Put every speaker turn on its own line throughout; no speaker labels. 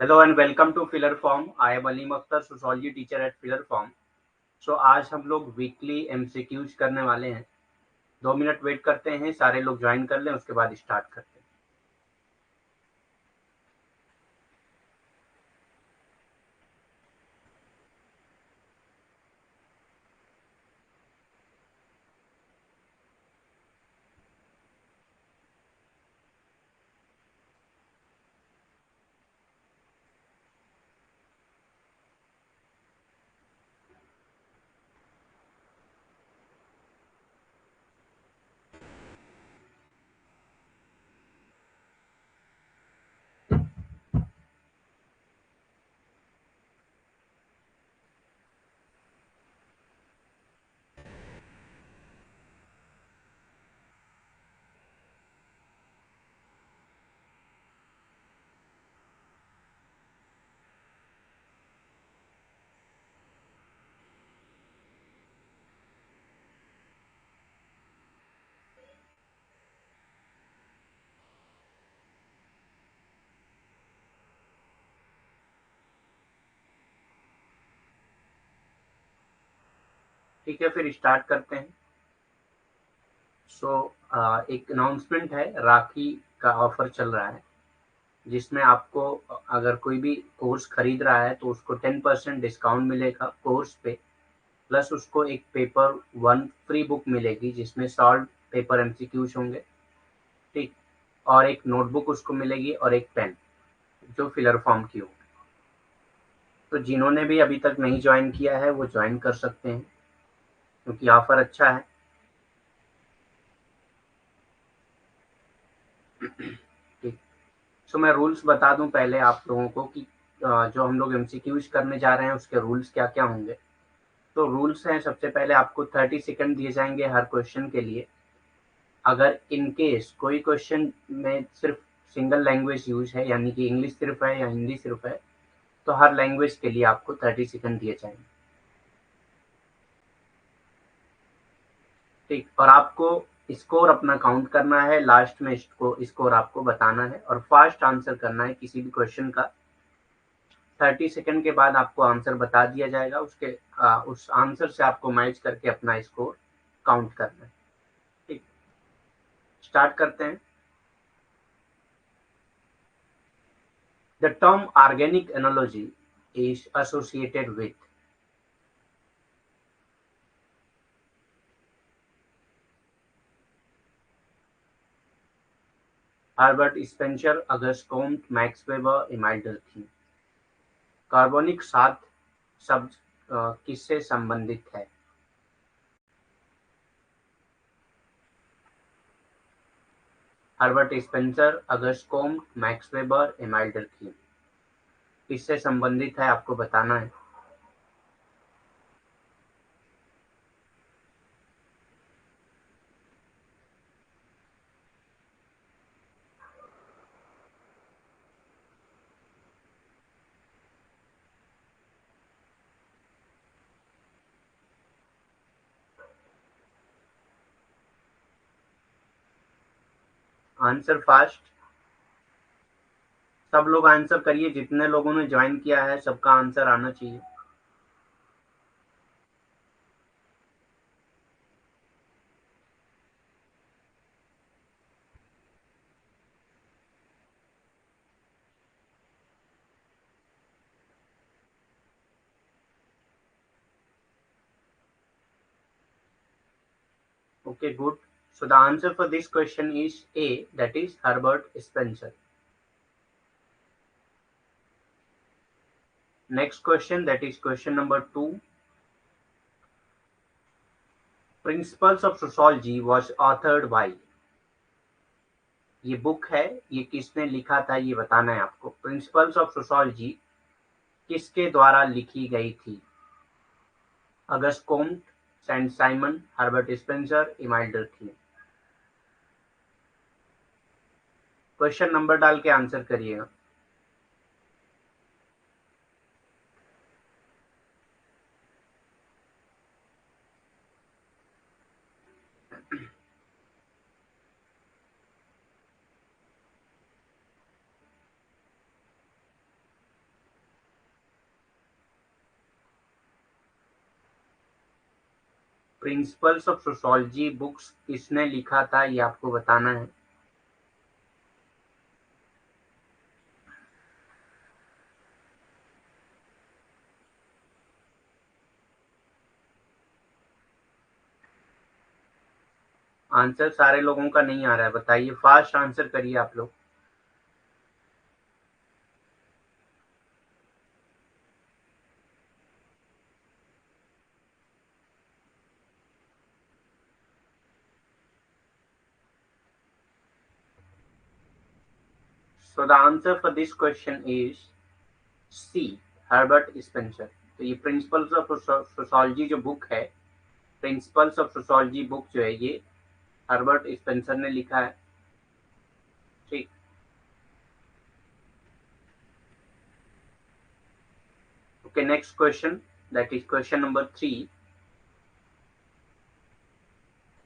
Hello and welcome to filler form. I am Aleem Akhtar, sociology teacher at filler form. So आज हम लोग weekly MCQs करने वाले हैं। 2 मिनट वेट करते हैं, सारे लोग ज्वाइन कर लें, उसके बाद स्टार्ट करते हैं। ठीक है, फिर स्टार्ट करते हैं। सो एक अनाउंसमेंट है, राखी का ऑफर चल रहा है जिसमें आपको अगर कोई भी कोर्स खरीद रहा है तो उसको 10% डिस्काउंट मिलेगा कोर्स पे। प्लस उसको एक पेपर वन फ्री बुक मिलेगी जिसमें सॉल्व पेपर एमसीक्यूज होंगे। ठीक। और एक नोटबुक उसको मिलेगी और एक पेन जो फिलर फॉर्म की होगी। तो जिन्होंने भी अभी तक नहीं ज्वाइन किया है वो ज्वाइन कर सकते हैं क्योंकि ऑफर अच्छा है। ठीक। सो मैं रूल्स बता दूं पहले आप लोगों को कि जो हम लोग एमसीक्यूज करने जा रहे हैं उसके रूल्स क्या क्या होंगे। तो रूल्स हैं, सबसे पहले आपको 30 सेकंड दिए जाएंगे हर क्वेश्चन के लिए। अगर इन केस कोई क्वेश्चन में सिर्फ सिंगल लैंग्वेज यूज है, यानी कि इंग्लिश सिर्फ है या हिंदी सिर्फ है, तो हर लैंग्वेज के लिए आपको 30 सेकंड दिए जाएंगे। ठीक। और आपको स्कोर अपना काउंट करना है, लास्ट में इसको स्कोर आपको बताना है और फास्ट आंसर करना है किसी भी क्वेश्चन का। 30 सेकंड के बाद आपको आंसर बता दिया जाएगा, उस आंसर से आपको मैच करके अपना स्कोर काउंट करना है। ठीक। स्टार्ट करते हैं। The term organic analogy is associated with Herbert Spencer, Auguste Comte, Max Weber, Emile Durkheim. कार्बनिक सात शब्द किससे संबंधित है? Herbert Spencer, Auguste Comte, Max Weber, Emile Durkheim. किससे संबंधित है आपको बताना है। Answer fast. सब लोग आंसर करिए, जितने लोगों ने ज्वाइन किया है सबका आंसर आना चाहिए। Okay, good. So the answer for this question is A, that is Herbert Spencer. Next question, that is question number 2. Principles of Sociology was authored by. ये बुक है, ये किसने लिखा था ये बताना है आपको। प्रिंसिपल्स ऑफ सोशोलॉजी किसके द्वारा लिखी गई थी? Auguste Comte, Saint Simon, Herbert Spencer, Emile Durkheim. Question number डाल के आंसर करिएगा। प्रिंसिपल्स ऑफ सोशियोलॉजी बुक्स किसने लिखा था, ये आपको बताना है। आंसर सारे लोगों का नहीं आ रहा है, बताइए, फास्ट आंसर करिए आप लोग। So the answer for this question is C, Herbert Spencer. तो ये प्रिंसिपल्स ऑफ सोशियोलॉजी जो बुक है, प्रिंसिपल्स ऑफ सोशियोलॉजी बुक जो है ये हर्बर्ट स्पेंसर ने लिखा है। ठीक, okay, next question, that is question number 3।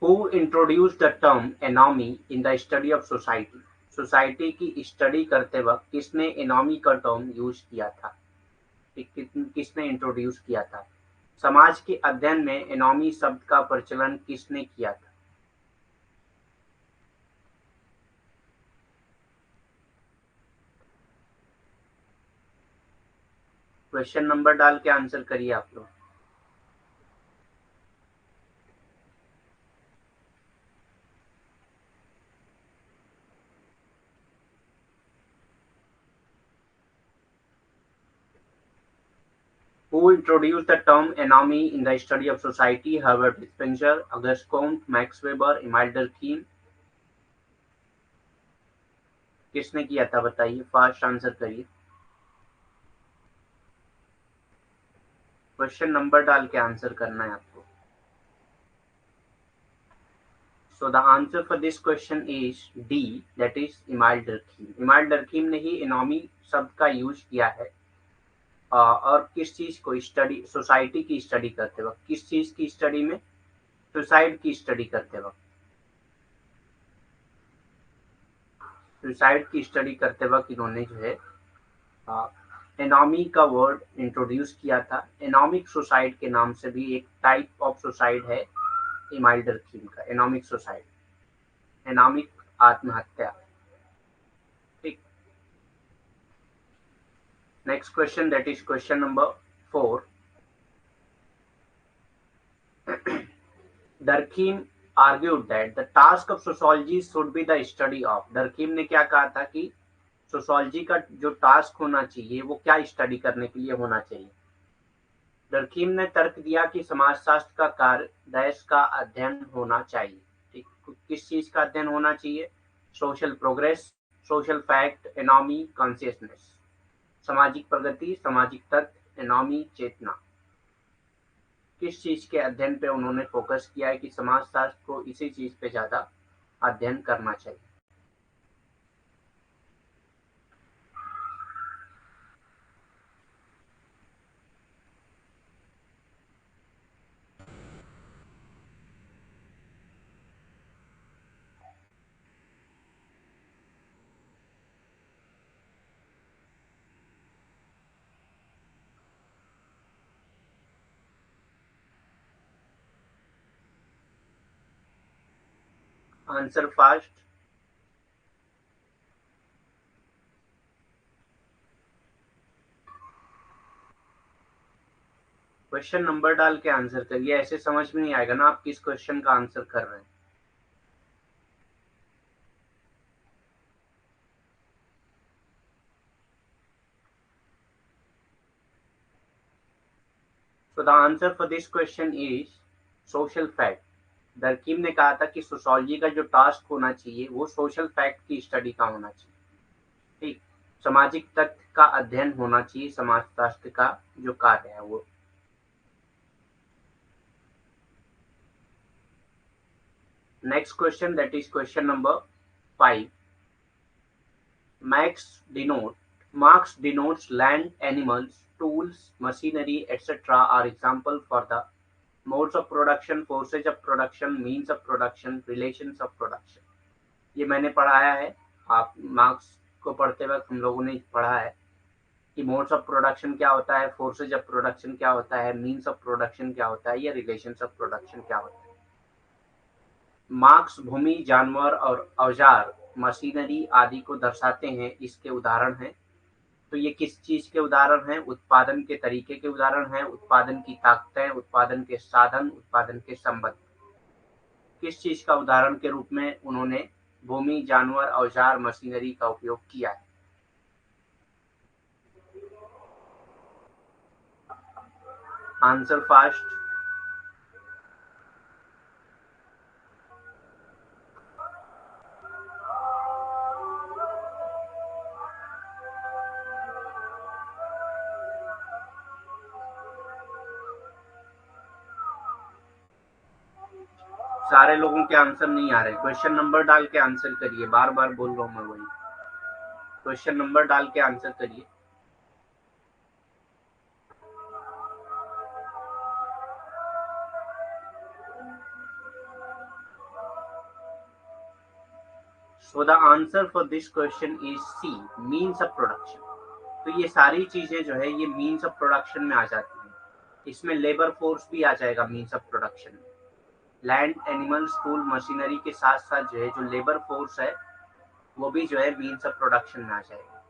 Who introduced the term anomie in the study of society? Society की स्टडी करते वक्त किसने एनॉमी का टर्म यूज किया था? किसने इंट्रोड्यूस किया था? समाज के अध्ययन में एनॉमी शब्द का प्रचलन किसने किया था? क्वेश्चन नंबर डाल के आंसर करिए आप लोग। Who introduced the term anomie in the study of society? Herbert Spencer, Auguste Comte, Max Weber, Emile Durkheim। किसने किया था बताइए, फास्ट आंसर करिए। क्वेश्चन नंबर डाल के आंसर करना है आपको। So the answer for this question is D, that is Emile Durkheim। Emile Durkheim ने ही एनॉमी शब्द का यूज किया है। और किस चीज को स्टडी, सोसाइटी की स्टडी करते वक्त, किस चीज की स्टडी में? सुसाइड की स्टडी करते वक्त, सुसाइड की स्टडी करते वक्त इन्होंने जो है एनॉमी का वर्ड इंट्रोड्यूस किया था। एनॉमिक सुसाइड के नाम से भी एक टाइप ऑफ सुसाइड है इमाइल डरकीम का, एनॉमिक सुसाइड, एनॉमिक आत्महत्या। ठीक, next question, that is question number 4। डरकीम argued that the task of sociology should be the study of। डरकीम ने क्या कहा था कि सोशियोलॉजी का जो टास्क होना चाहिए वो क्या स्टडी करने के लिए होना चाहिए? डरकीम ने तर्क दिया कि समाजशास्त्र का कार्य देश का अध्ययन होना चाहिए। ठीक, किस चीज का अध्ययन होना चाहिए? Social progress, social fact, anomie, consciousness. सामाजिक प्रगति, सामाजिक तथ्य, एनॉमी, चेतना। किस चीज के अध्ययन पे उन्होंने फोकस किया है कि समाजशास्त्र को इसी चीज पे ज्यादा अध्ययन करना चाहिए? Answer fast. क्वेश्चन नंबर डाल के आंसर करिए, ऐसे समझ में नहीं आएगा ना आप किस क्वेश्चन का आंसर कर रहे हैं। So the answer for this question is social fact। डरकीम ने कहा था कि सोशियोलॉजी का जो टास्क होना चाहिए वो सोशल फैक्ट की स्टडी का होना चाहिए। ठीक, सामाजिक तथ्य का अध्ययन होना चाहिए, समाजशास्त्र का जो कार्य है वो। Next question, that is question number 5। Marx denotes land, animals, tools, machinery, etc. are example for the modes of production, forces of production, means of production, relations of production। ये मैंने पढ़ाया है, आप मार्क्स को पढ़ते वक्त हम लोगों ने पढ़ा है। कि मोड्स ऑफ प्रोडक्शन क्या होता है, फोर्सेज ऑफ प्रोडक्शन क्या होता है, मीन्स ऑफ प्रोडक्शन क्या होता है, या रिलेशंस ऑफ प्रोडक्शन क्या होता है। मार्क्स भूमि, जानवर और औजार, मशीनरी आदि को दर्शाते हैं, इसके उदाहरण हैं। तो ये किस चीज के उदाहरण हैं? उत्पादन के तरीके के उदाहरण हैं, उत्पादन की ताकतें, उत्पादन के साधन, उत्पादन के संबंध। किस चीज का उदाहरण के रूप में उन्होंने भूमि, जानवर, औजार, मशीनरी का उपयोग किया है? Answer fast. सारे लोगों के आंसर नहीं आ रहे। क्वेश्चन नंबर डाल के आंसर करिए, बार बार बोल रहा हूं मैं वही। क्वेश्चन नंबर डाल के आंसर करिए। So the answer for this question is C, means of production। तो ये सारी चीजें जो है ये मीन्स ऑफ प्रोडक्शन में आ जाती हैं। इसमें लेबर फोर्स भी आ जाएगा मीन्स ऑफ प्रोडक्शन में। लैंड, एनिमल्स, टूल, मशीनरी के साथ साथ जो है जो लेबर फोर्स है वो भी जो है मीन्स ऑफ प्रोडक्शन में आ जाएगा।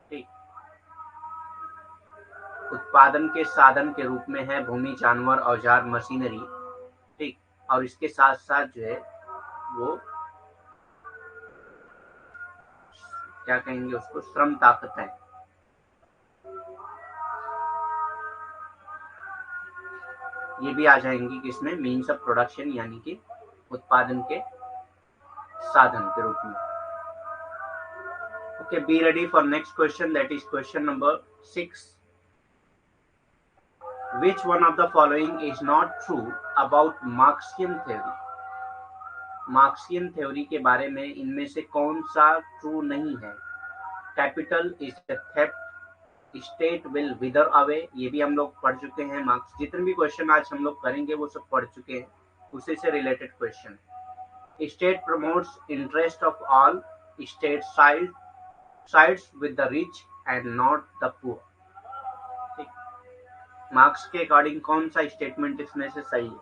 ठीक। उत्पादन के साधन के रूप में है भूमि, जानवर, औजार, मशीनरी। ठीक। और इसके साथ साथ जो है वो क्या कहेंगे उसको, श्रम ताकतें। ये भी आ जाएंगी किसमें, मीन्स ऑफ प्रोडक्शन, यानी कि उत्पादन के साधन के रूप में। Okay, be ready for next question, that is question number 6। Which one of the following is not true about Marxian theory? Marxian theory के बारे में इनमें से कौन सा ट्रू नहीं है? Capital is a theft, state will विदर away, ये भी हम लोग पढ़ चुके हैं। मार्क्स जितने भी क्वेश्चन आज हम लोग करेंगे वो सब पढ़ चुके हैं, उसी से related question. State promotes interest of all, state sides with the rich and not the poor. Marks के अकॉर्डिंग कौन सा स्टेटमेंट इसमें से सही है?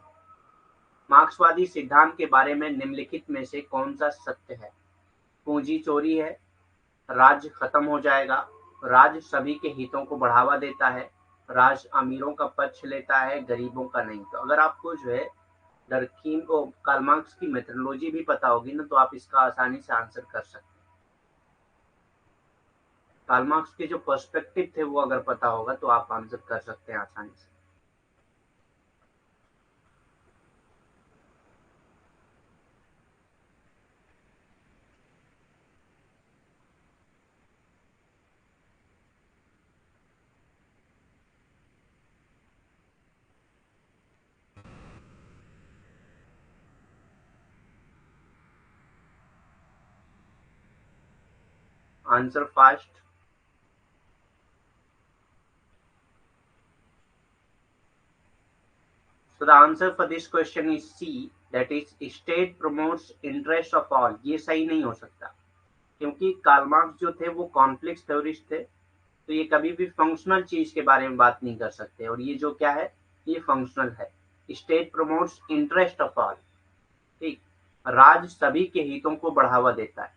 मार्क्सवादी सिद्धांत के बारे में निम्नलिखित में से कौन सा सत्य है? पूंजी चोरी है, राज्य खत्म हो जाएगा, राज्य सभी के हितों को बढ़ावा देता है, राज्य अमीरों का पक्ष लेता है, गरीबों का नहीं। तो अगर आपको जो है डर्कीम को कार्ल मार्क्स की मेथोडोलॉजी भी पता होगी ना, तो आप इसका आसानी से आंसर कर सकते हैं। कार्ल मार्क्स के जो पर्सपेक्टिव थे वो अगर पता होगा तो आप आंसर कर सकते हैं आसानी से। Answer fast. So the answer for this question is C, that is state promotes interest of all। ये सही नहीं हो सकता, क्योंकि कार्ल मार्क्स जो थे वो कॉन्फ्लिक्ट थ्योरिस्ट थे, तो ये कभी भी फंक्शनल चीज के बारे में बात नहीं कर सकते। और ये जो क्या है, ये फंक्शनल है। State promotes interest of all, ठीक, राज्य सभी के हितों को बढ़ावा देता है,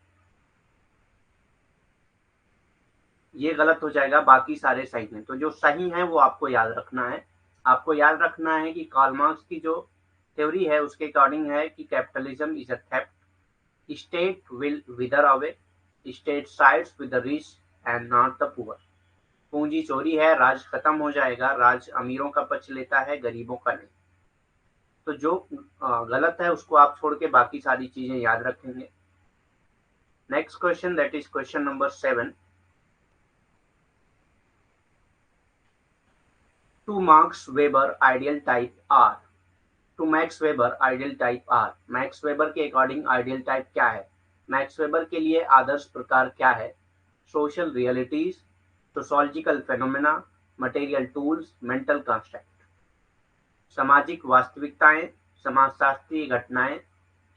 ये गलत हो जाएगा, बाकी सारे सही हैं। तो जो सही है वो आपको याद रखना है। आपको याद रखना है कि कार्ल मार्क्स की जो थ्योरी है उसके अकॉर्डिंग है कि capitalism is a theft, state will विदर away, state sides with the rich and not the poor. पूंजी चोरी है, राज खत्म हो जाएगा, राज अमीरों का पक्ष लेता है, गरीबों का नहीं। तो जो गलत है उसको आप छोड़ के बाकी सारी चीजें याद रखेंगे। Next question, that is question number 7। To Marx Weber ideal type are. To Max Weber ideal type are. Max Weber के अकॉर्डिंग आइडियल टाइप क्या है? मैक्स वेबर के लिए आदर्श प्रकार क्या है? Social realities, sociological phenomena, material tools, mental construct. सामाजिक वास्तविकताएं, समाजशास्त्रीय घटनाएं,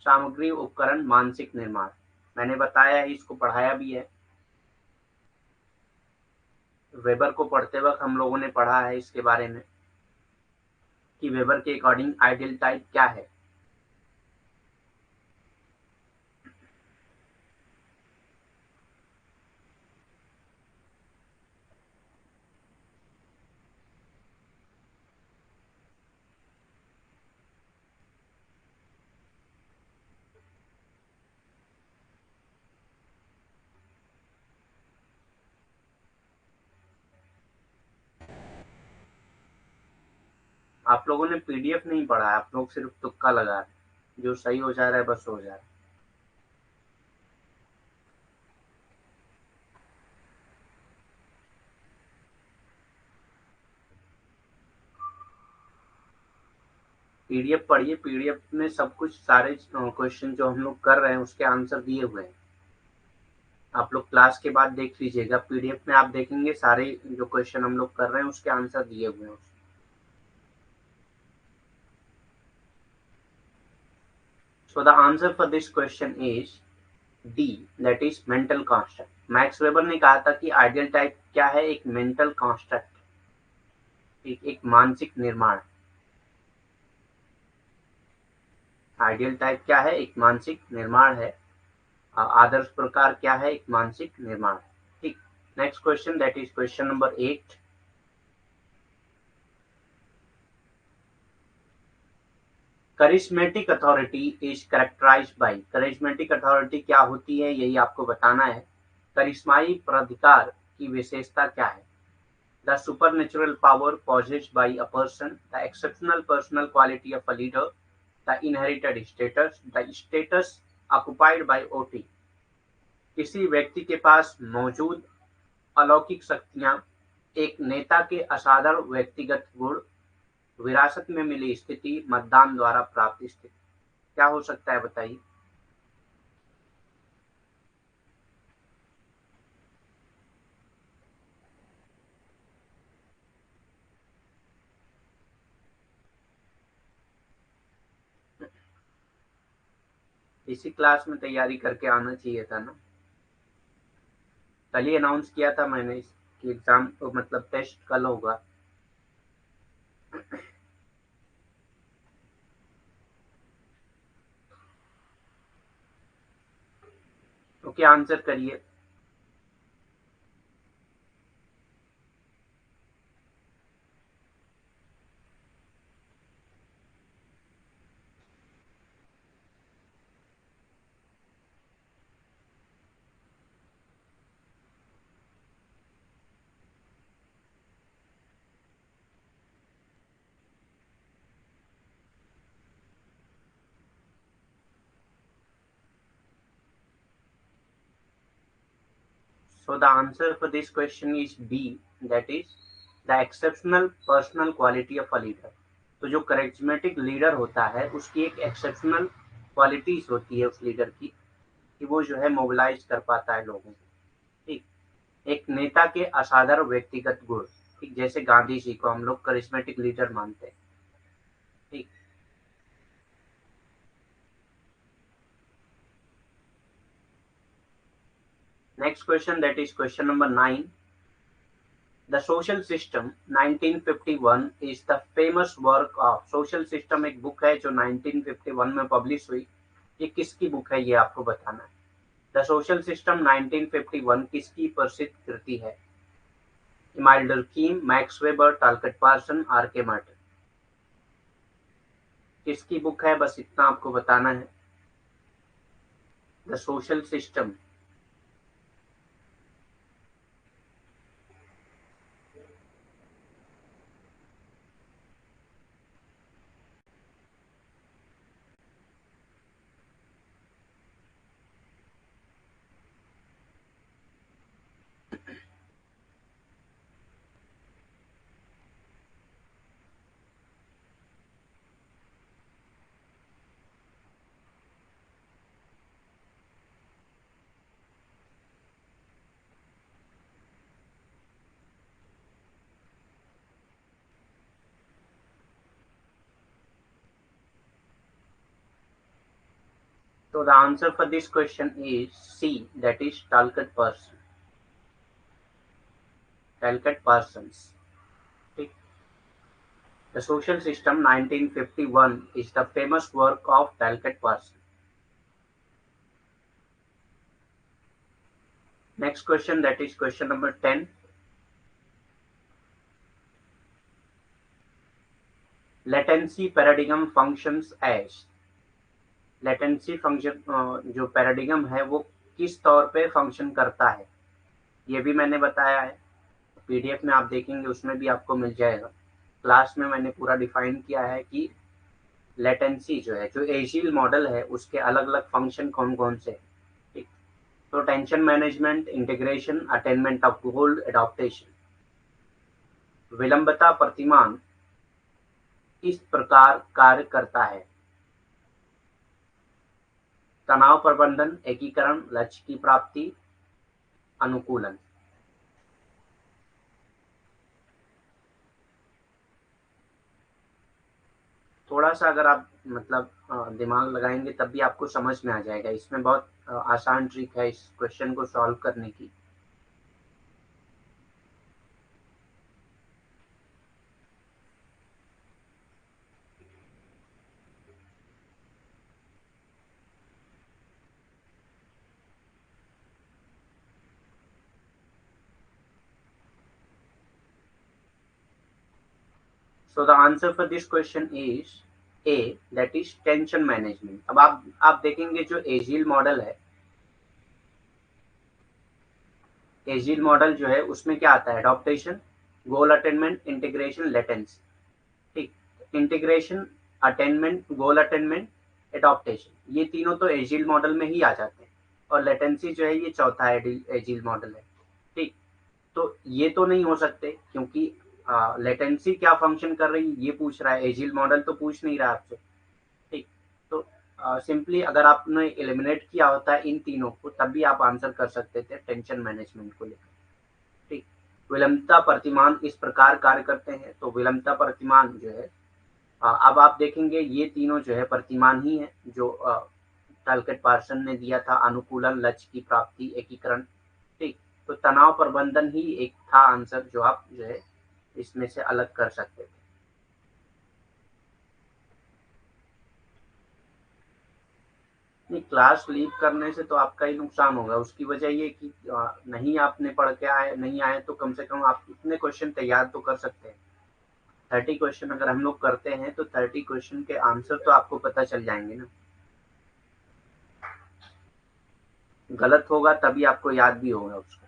सामग्री, उपकरण, मानसिक निर्माण। मैंने बताया है, इसको पढ़ाया भी है। वेबर को पढ़ते वक्त हम लोगों ने पढ़ा है इसके बारे में कि वेबर के अकॉर्डिंग आइडियल टाइप क्या है। आप लोगों ने पीडीएफ नहीं पढ़ा है, आप लोग सिर्फ तुक्का लगा रहे हैं, जो सही हो जा रहा है बस हो जा रहा है। पीडीएफ पढ़िए, पीडीएफ में सब कुछ सारे क्वेश्चन जो हम लोग कर रहे हैं उसके आंसर दिए हुए हैं। आप लोग क्लास के बाद देख लीजिएगा, पीडीएफ में आप देखेंगे सारे जो क्वेश्चन हम लोग कर रहे हैं उसके आंसर दिए हुए हैं। So the answer for this question is D, that is mental construct. Max weber ने कहा था कि आइडियल टाइप क्या है, एक मेंटल कॉन्स्ट्रक्ट, एक मानसिक निर्माण। आइडियल टाइप क्या है, एक मानसिक निर्माण है। आदर्श प्रकार क्या है, एक मानसिक निर्माण। ठीक, next question, that is question number 8। Charismatic authority is characterized by, charismatic authority क्या होती है यही आपको बताना है। करिश्माई प्राधिकार की विशेषता क्या है? The supernatural power possessed by a person, the exceptional personal quality of a leader, the inherited status, the status occupied by OT। किसी व्यक्ति के पास मौजूद अलौकिक शक्तियां, एक नेता के असाधारण व्यक्तिगत गुण, विरासत में मिली स्थिति, मतदान द्वारा प्राप्त स्थिति। क्या हो सकता है बताइए? इसी क्लास में तैयारी करके आना चाहिए था ना। कल ही अनाउंस किया था मैंने कि एग्जाम मतलब टेस्ट कल होगा। तो क्या आंसर करिए। So the answer for this question is B, that is the exceptional personal quality of a leader। तो जो करिश्मेटिक लीडर होता है उसकी एक एक्सेप्शनल क्वालिटीज होती है उस लीडर की, कि वो जो है मोबिलाइज कर पाता है लोगों को। ठीक, एक नेता के असाधारण व्यक्तिगत गुण, ठीक, जैसे गांधी जी को हम लोग करिश्मेटिक लीडर मानते हैं। ठीक, next question, that is question number 9। The Social System 1951 is the famous work of, social system एक बुक है जो 1951 में पब्लिश हुई। ये किसकी बुक है ये आपको बताना है। द सोशल सिस्टम 1951 किसकी प्रसिद्ध कृति है? Emile Durkheim, Max Weber, Talcott Parson, R K Merton. किसकी बुक है बस इतना आपको बताना है। The social system. So the answer for this question is C, that is Talcott Parsons। Talcott Parsons. ठीक, the social system 1951 is the famous work of Talcott Parsons. Next question, that is question number 10. Latency paradigm functions as. Latency function जो paradigm है वो किस तौर पे function करता है, ये भी मैंने बताया है। पीडीएफ में आप देखेंगे उसमें भी आपको मिल जाएगा। क्लास में मैंने पूरा डिफाइन किया है कि लेटेंसी जो है, जो एजील मॉडल है, उसके अलग अलग फंक्शन कौन कौन से। ठीक, तो tension management, integration, attainment of goal, adaptation. विलंबता प्रतिमान इस प्रकार कार्य करता है। तनाव प्रबंधन, एकीकरण, लक्ष्य की प्राप्ति, अनुकूलन। थोड़ा सा अगर आप मतलब दिमाग लगाएंगे तब भी आपको समझ में आ जाएगा। इसमें बहुत आसान ट्रिक है इस क्वेश्चन को सॉल्व करने की। So the answer for this question is A, that is tension management. अब आप देखेंगे जो एजील मॉडल है, एजील मॉडल जो है उसमें क्या आता है, एडॉप्टेशन, गोल अटेनमेंट, इंटीग्रेशन, लेटेंसी। ठीक, इंटीग्रेशन, अटेनमेंट, गोल अटेनमेंट, एडॉप्टेशन, ये तीनों तो एजील मॉडल में ही आ जाते हैं, और लेटेंसी जो है ये चौथा एजील मॉडल है। ठीक, तो ये तो नहीं हो सकते क्योंकि लेटेंसी क्या फंक्शन कर रही है ये पूछ रहा है, एजील मॉडल तो पूछ नहीं रहा आपसे। ठीक, तो सिंपली अगर आपने एलिमिनेट किया होता है इन तीनों को तब भी आप आंसर कर सकते थे टेंशन मैनेजमेंट को लेकर। ठीक, विलंबता प्रतिमान इस प्रकार कार्य करते हैं, तो विलंबता प्रतिमान जो है, अब आप देखेंगे ये तीनों जो है प्रतिमान ही है जो टैलकेट पार्सन ने दिया था, अनुकूलन, लक्ष्य की प्राप्ति, एकीकरण। ठीक, तो तनाव प्रबंधन ही एक था आंसर जो आप जो है इसमें से अलग कर सकते थे। नहीं, क्लास लीव करने से तो आपका ही नुकसान होगा। उसकी वजह ये कि नहीं आपने पढ़ के आए, नहीं आए तो कम से कम आप इतने क्वेश्चन तैयार तो कर सकते हैं। 30 क्वेश्चन अगर हम लोग करते हैं तो 30 क्वेश्चन के आंसर तो आपको पता चल जाएंगे ना। गलत होगा तभी आपको याद भी होगा उसको।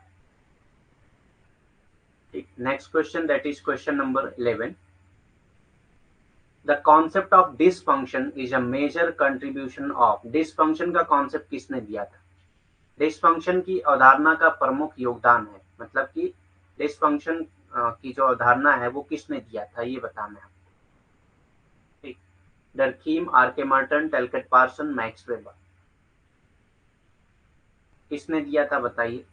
ठीक, next question, that is question number 11। The concept of dysfunction is a major contribution of. Dysfunction का कॉन्सेप्ट किसने दिया था? डिसफंक्शन की अवधारणा का प्रमुख योगदान है, मतलब कि डिसफंक्शन की जो अवधारणा है वो किसने दिया था ये बताना है आपको। ठीक, Durkheim, R K Merton, Talcott Parson, Max Weber. किसने दिया था बताइए।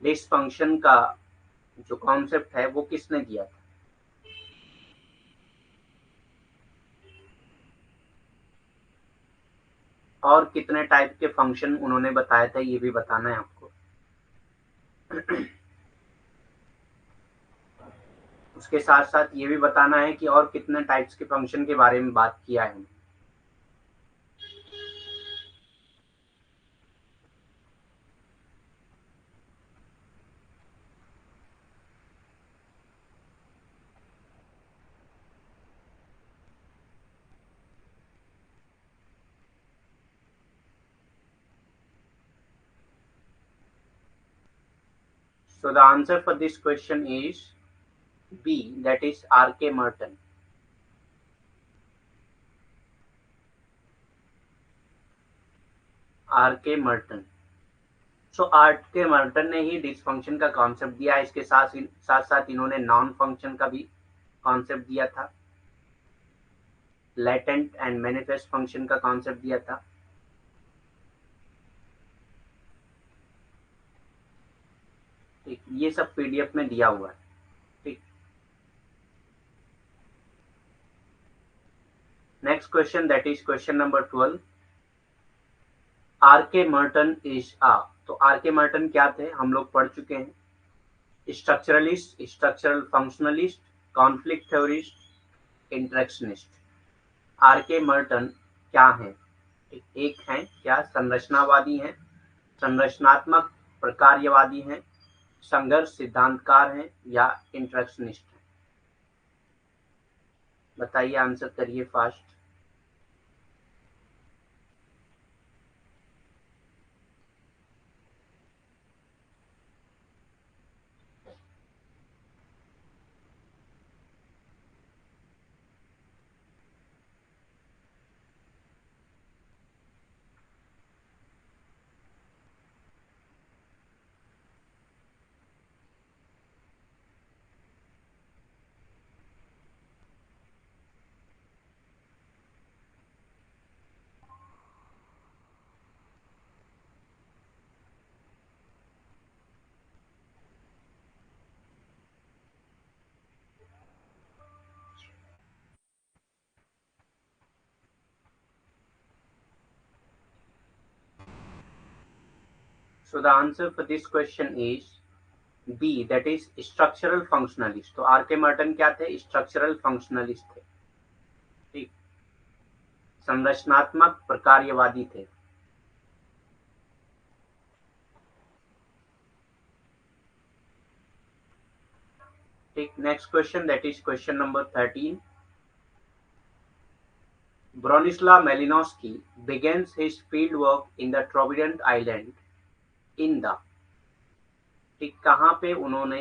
डिसफंक्शन का जो कॉन्सेप्ट है वो किसने दिया था? और कितने टाइप के फंक्शन उन्होंने बताया था ये भी बताना है आपको। उसके साथ साथ ये भी बताना है कि और कितने टाइप्स के फंक्शन के बारे में बात किया है। So the answer for this question is B, that is R.K. Merton. R.K. Merton. So R.K. Merton ने ही डिसफंक्शन का कॉन्सेप्ट दिया। इसके साथ साथ इन्होंने नॉन फंक्शन का भी कॉन्सेप्ट दिया था, लेटेंट एंड मैनिफेस्ट फंक्शन का कॉन्सेप्ट दिया था। ठीक, ये सब पीडीएफ में दिया हुआ है। ठीक, next question, that is question number 12। R K Merton is ah, तो आर के मर्टन क्या थे, हम लोग पढ़ चुके हैं। Structuralist, structural functionalist, conflict theorist, interactionist. R K Merton क्या है? एक हैं क्या, संरचनावादी हैं, संरचनात्मक प्रकार्यवादी हैं, संघर्ष सिद्धांतकार हैं, या इंटरेक्शनिस्ट हैं? बताइए, आंसर करिए fast. So the answer for this question is B, that is structural functionalist। तो आर के मर्टन क्या थे? स्ट्रक्चरल फंक्शनलिस्ट थे। ठीक, संरचनात्मक प्रकार्यवादी थे। ठीक, next question, that is question number 13। Bronislaw Malinowski begins his field work in the Trobriand Island in the, ठीक, कहाँ पे उन्होंने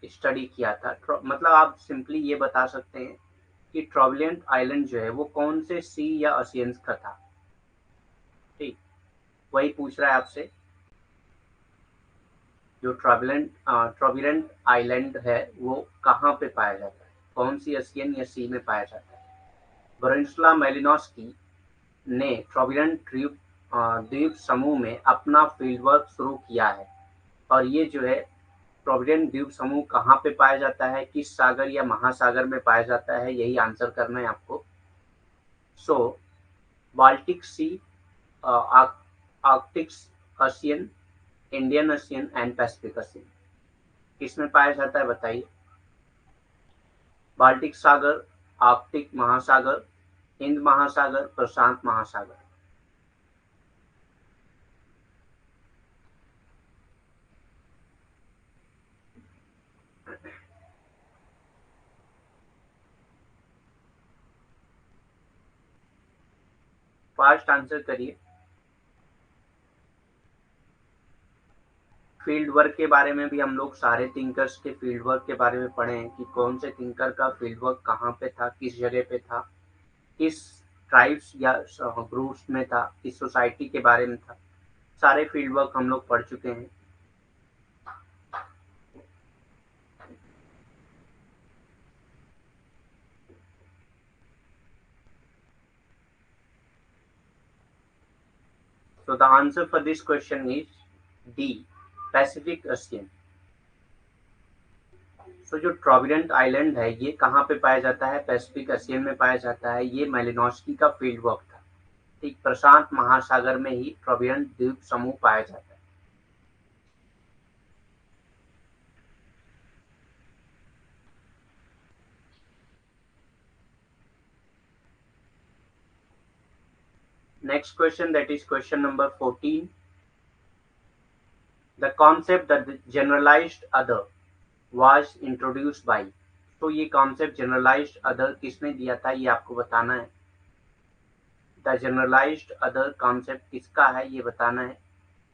स्टडी किया था? मतलब आप सिंपली ये बता सकते हैं कि ट्रोबिलियंट आइलैंड जो है वो कौन से सी या ओशियंस का था। ठीक, वही पूछ रहा है आपसे, जो ट्रोबिलेंट आइलैंड है वो कहाँ पे पाया जाता है, कौन सी ओशियन या सी में पाया जाता है? ब्रोनिस्लाव मेलिनोस्की ने ट्रोबिलेंट द्वीप समूह में अपना फील्ड वर्क शुरू किया है, और ये जो है प्रोविडेंट द्वीप समूह कहाँ पे पाया जाता है, किस सागर या महासागर में पाया जाता है, यही आंसर करना है आपको। So Baltic Sea, Arctic Ocean, Indian Ocean and Pacific Ocean, किसमें पाया जाता है बताइए? बाल्टिक सागर, आर्कटिक महासागर, हिंद महासागर, प्रशांत महासागर। फास्ट आंसर करिए। फील्ड वर्क के बारे में भी हम लोग सारे थिंकर्स के फील्ड वर्क के बारे में पढ़े हैं कि कौन से थिंकर का फील्ड वर्क कहाँ पे था, किस जगह पे था, किस ट्राइब्स या ग्रुप्स में था, किस सोसाइटी के बारे में था। सारे फील्ड वर्क हम लोग पढ़ चुके हैं। So the answer for this question is D, Pacific Ocean। तो जो ट्रोविडेंट आइलैंड है ये कहाँ पे पाया जाता है? पैसिफिक ओशियन में पाया जाता है। ये मेलिनोस्की का फील्ड वर्क था। ठीक, प्रशांत महासागर में ही ट्रोविडेंट द्वीप समूह पाया जाता है। Next question, that is question number 14। The concept that the generalized other was introduced by। तो ये कॉन्सेप्ट जनरलाइज्ड अदर किसने दिया था, ये आपको बताना है। द जनरलाइज्ड अदर कॉन्सेप्ट किसका है ये बताना है।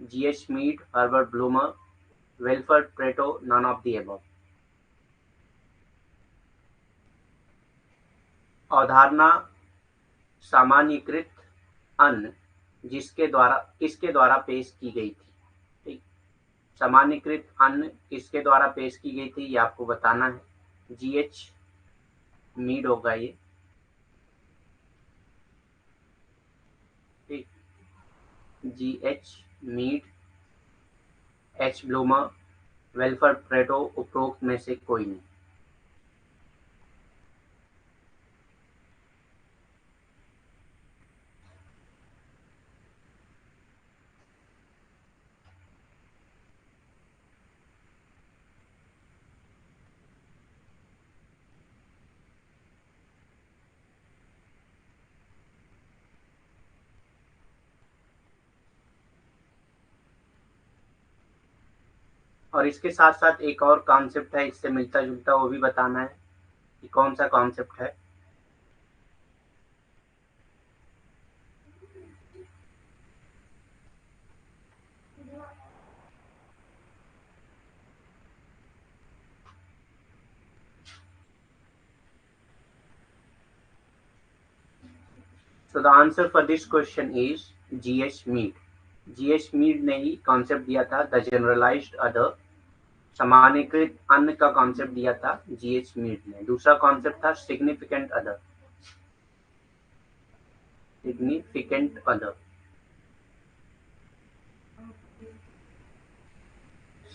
G H Mead, Herbert Blumer, Wilfred Pareto, none of the above. अवधारणा सामान्यीकृत अन्न किसके द्वारा पेश की गई थी? ठीक, सामान्यीकृत अन्न किसके द्वारा पेश की गई थी ये आपको बताना है। जीएच मीड होगा ये। ठीक, G H Mead, H Blumer, Wilfred Pareto, उपरोक्त में से कोई नहीं। और इसके साथ साथ एक और कॉन्सेप्ट है इससे मिलता जुलता, वो भी बताना है कि कौन सा कॉन्सेप्ट है। So the answer for this question is G.H. Mead. G.H. Mead ने ही कॉन्सेप्ट दिया था द जनरलाइज्ड अदर, सामान्यकृत अन्य का कॉन्सेप्ट दिया था G.H. मीड ने। दूसरा कॉन्सेप्ट था significant other, significant other,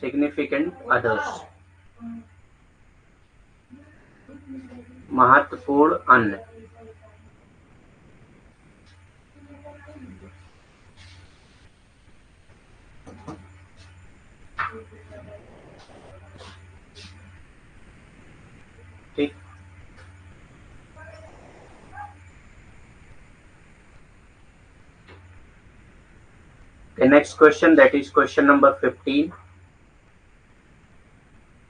significant others, महत्वपूर्ण अन्य। ठीक, the next question, that is question number 15.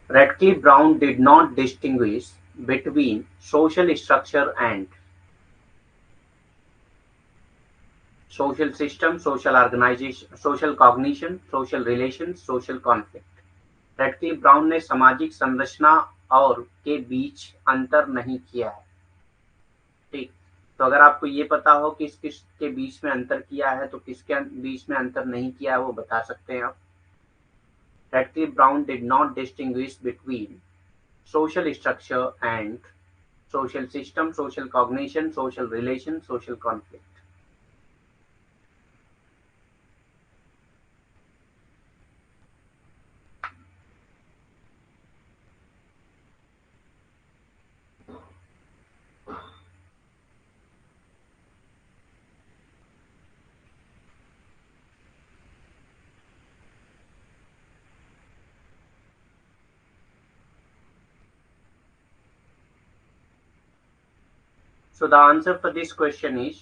Radcliffe Brown did not distinguish between social structure and social system, social organization, social cognition, social relations, social conflict. Radcliffe Brown ने सामाजिक संरचना और के बीच अंतर नहीं किया है। ठीक, तो अगर आपको ये पता हो किस किस के बीच में अंतर किया है तो किसके बीच में अंतर नहीं किया है वो बता सकते हैं आप। Radcliffe Brown did not distinguish between social structure and social system, social cognition, social relation, social conflict. So the answer for this question is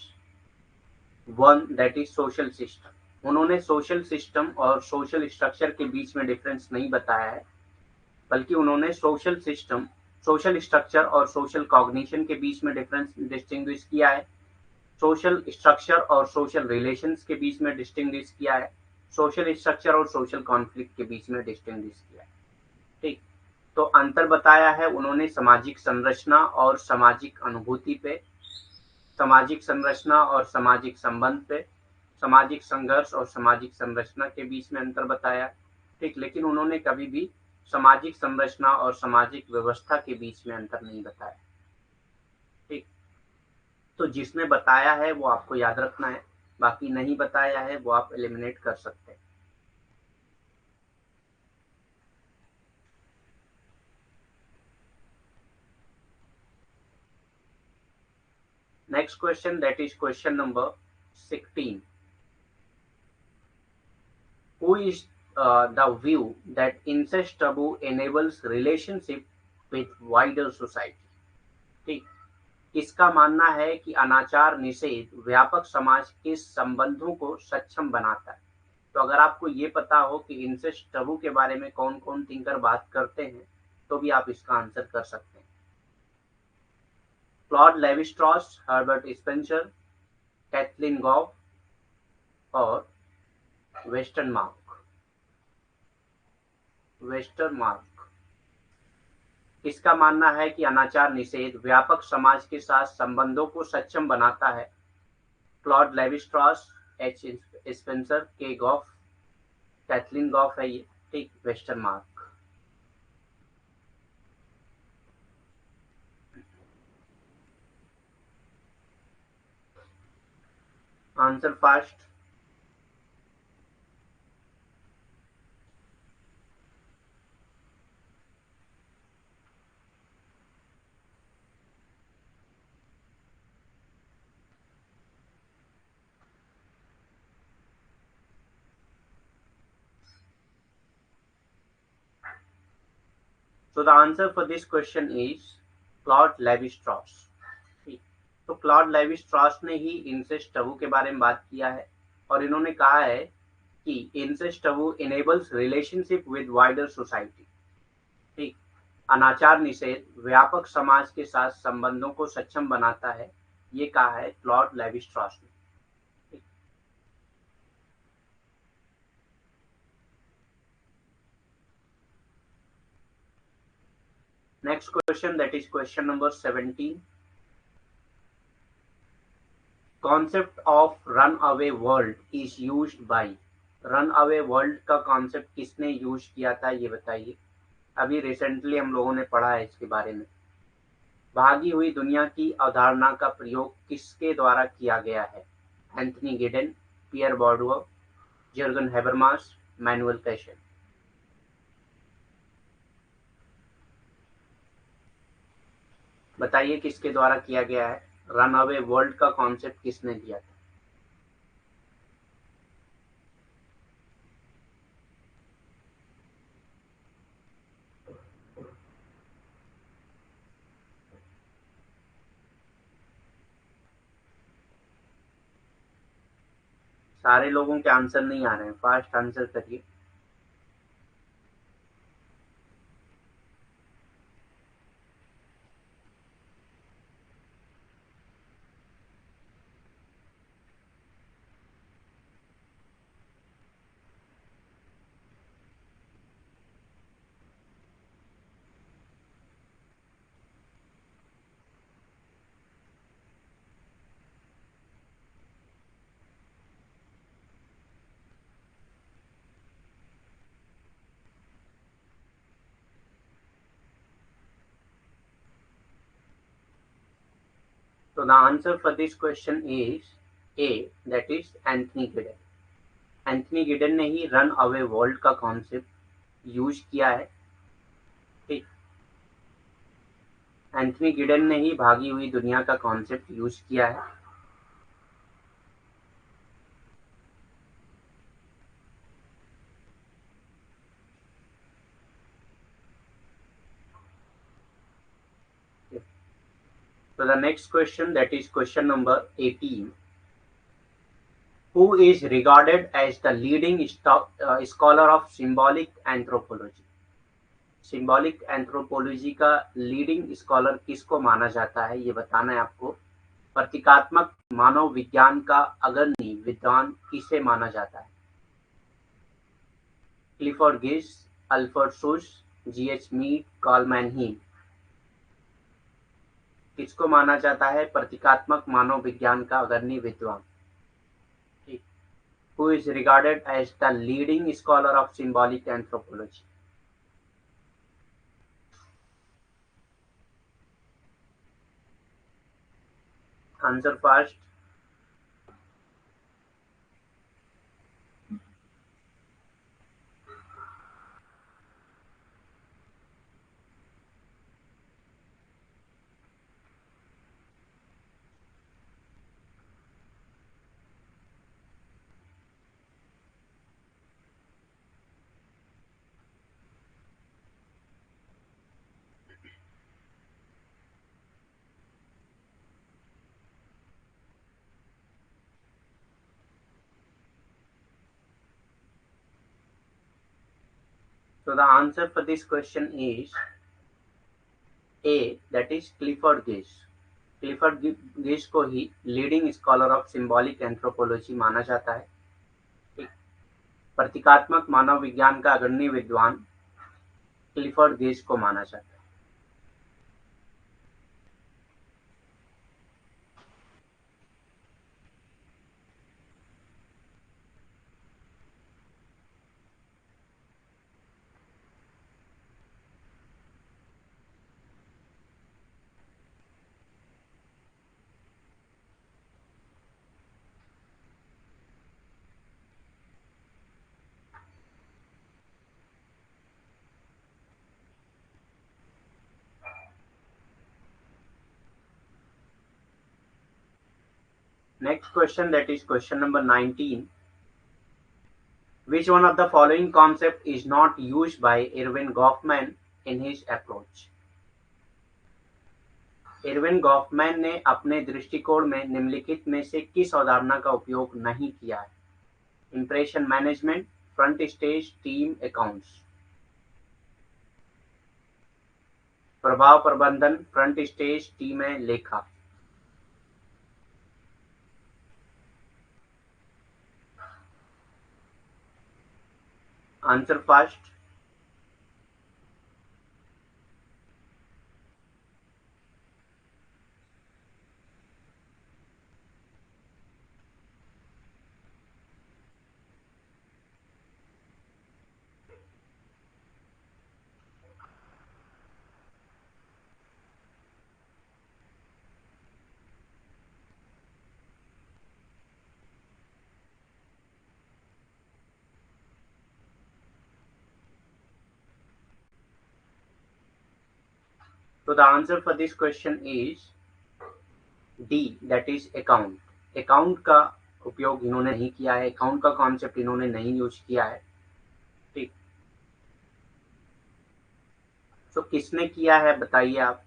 one, that is social system. उन्होंने सोशल सिस्टम और social structure के बीच में difference नहीं बताया है, बल्कि उन्होंने social system, social structure और सोशल कॉग्निशन के बीच में डिफरेंस डिस्टिंग्विश किया है, सोशल स्ट्रक्चर और सोशल रिलेशंस के बीच में डिस्टिंग्विश किया है, सोशल स्ट्रक्चर और सोशल कॉन्फ्लिक्ट के बीच में डिस्टिंग्विश किया है। ठीक, तो अंतर बताया है उन्होंने सामाजिक संरचना और सामाजिक अनुभूति पे, सामाजिक संरचना और सामाजिक संबंध पे, सामाजिक संघर्ष और सामाजिक संरचना के बीच में अंतर बताया। ठीक, लेकिन उन्होंने कभी भी सामाजिक संरचना और सामाजिक व्यवस्था के बीच में अंतर नहीं बताया। ठीक, तो जिसमें बताया है वो आपको याद रखना है, बाकी नहीं बताया है वो आप एलिमिनेट कर सकते हैं। Next question, that is question number 16. Who is the view that incest taboo enables relationship with wider society? ठीक, किसका मानना है कि अनाचार निषेध व्यापक समाज के संबंधों को सक्षम बनाता है? तो अगर आपको ये पता हो कि इंसेस्ट टबू के बारे में कौन कौन थिंकर बात करते हैं तो भी आप इसका आंसर कर सकते हैं। Claude Levi Strauss, Herbert Spencer, Kathleen Gough और वेस्टरमार्क। किसका मानना है कि अनाचार निषेध व्यापक समाज के साथ संबंधों को सक्षम बनाता है? क्लॉड लेवी-स्ट्रॉस, एच स्पेंसर, के गॉफ, कैथलीन गॉफ है ये। ठीक, Westermarck. Answer fast. So the answer for this question is Claude levy-straws. ठीक, तो क्लॉड लेवी-स्ट्रॉस ने ही इंसेस्ट टबू के बारे में बात किया है और इन्होंने कहा है कि incest Tabu enables relationship with wider society. ठीक, अनाचार निषेध व्यापक समाज के साथ संबंधों को सक्षम बनाता है, ये कहा है क्लॉड लेवी-स्ट्रॉस ने। Next question, that is question number 17. Concept of runaway world is used by। runaway world का कॉन्सेप्ट किसने यूज किया था ये बताइए। अभी रिसेंटली हम लोगों ने पढ़ा है इसके बारे में। भागी हुई दुनिया की अवधारणा का प्रयोग किसके द्वारा किया गया है? एंथनी गिडेन, पियर बॉर्डुआ, जर्गन हेबरमास, मैनुअल कैशल। बताइए किसके द्वारा किया गया है? रन अवे वर्ल्ड का कॉन्सेप्ट किसने दिया था? सारे लोगों के आंसर नहीं आ रहे हैं, फास्ट आंसर करिए। So the answer for this question is A, that is Anthony Giddens। Anthony Giddens ने ही रन अवे वर्ल्ड का कॉन्सेप्ट यूज किया है। ठीक, एंथनी गिडन ने ही भागी हुई दुनिया का कॉन्सेप्ट यूज किया है। So the next question, that is question number 18. Who is regarded as the leading scholar of symbolic anthropology? Symbolic anthropology का लीडिंग स्कॉलर किसको माना जाता है ये बताना है आपको। प्रतीकात्मक मानव विज्ञान का अग्रणी विद्वान किसे माना जाता है? क्लिफोर्ड गिब्स, अल्फ्रेड सुस, जीएच मीड, कार्ल मैनहीम। किसको माना जाता है प्रतीकात्मक मानव विज्ञान का अग्रणी विद्वान? Who is regarded as the leading scholar of symbolic anthropology? Answer fast. So the answer for this question is A, that is Clifford Gibbs। Clifford Gibbs को ही leading scholar of symbolic anthropology माना जाता है। प्रतीकात्मक मानव विज्ञान का अग्रणी विद्वान क्लिफर्ड गिब्स को माना जाता है। Next question, that is question number 19. Which one of the following concept is not used by Erving Goffman in his approach? Erving Goffman ने अपने दृष्टिकोण में निम्नलिखित में से किस अवधारणा का उपयोग नहीं किया है? Impression management, front stage, team, accounts. प्रभाव प्रबंधन, फ्रंट स्टेज, टीम है, लेखा। Answer fast. So the answer for this question is D, that is account. Account का उपयोग इन्होंने नहीं किया है, अकाउंट का कॉन्सेप्ट इन्होंने नहीं यूज किया है। ठीक, तो किसने किया है बताइए आप।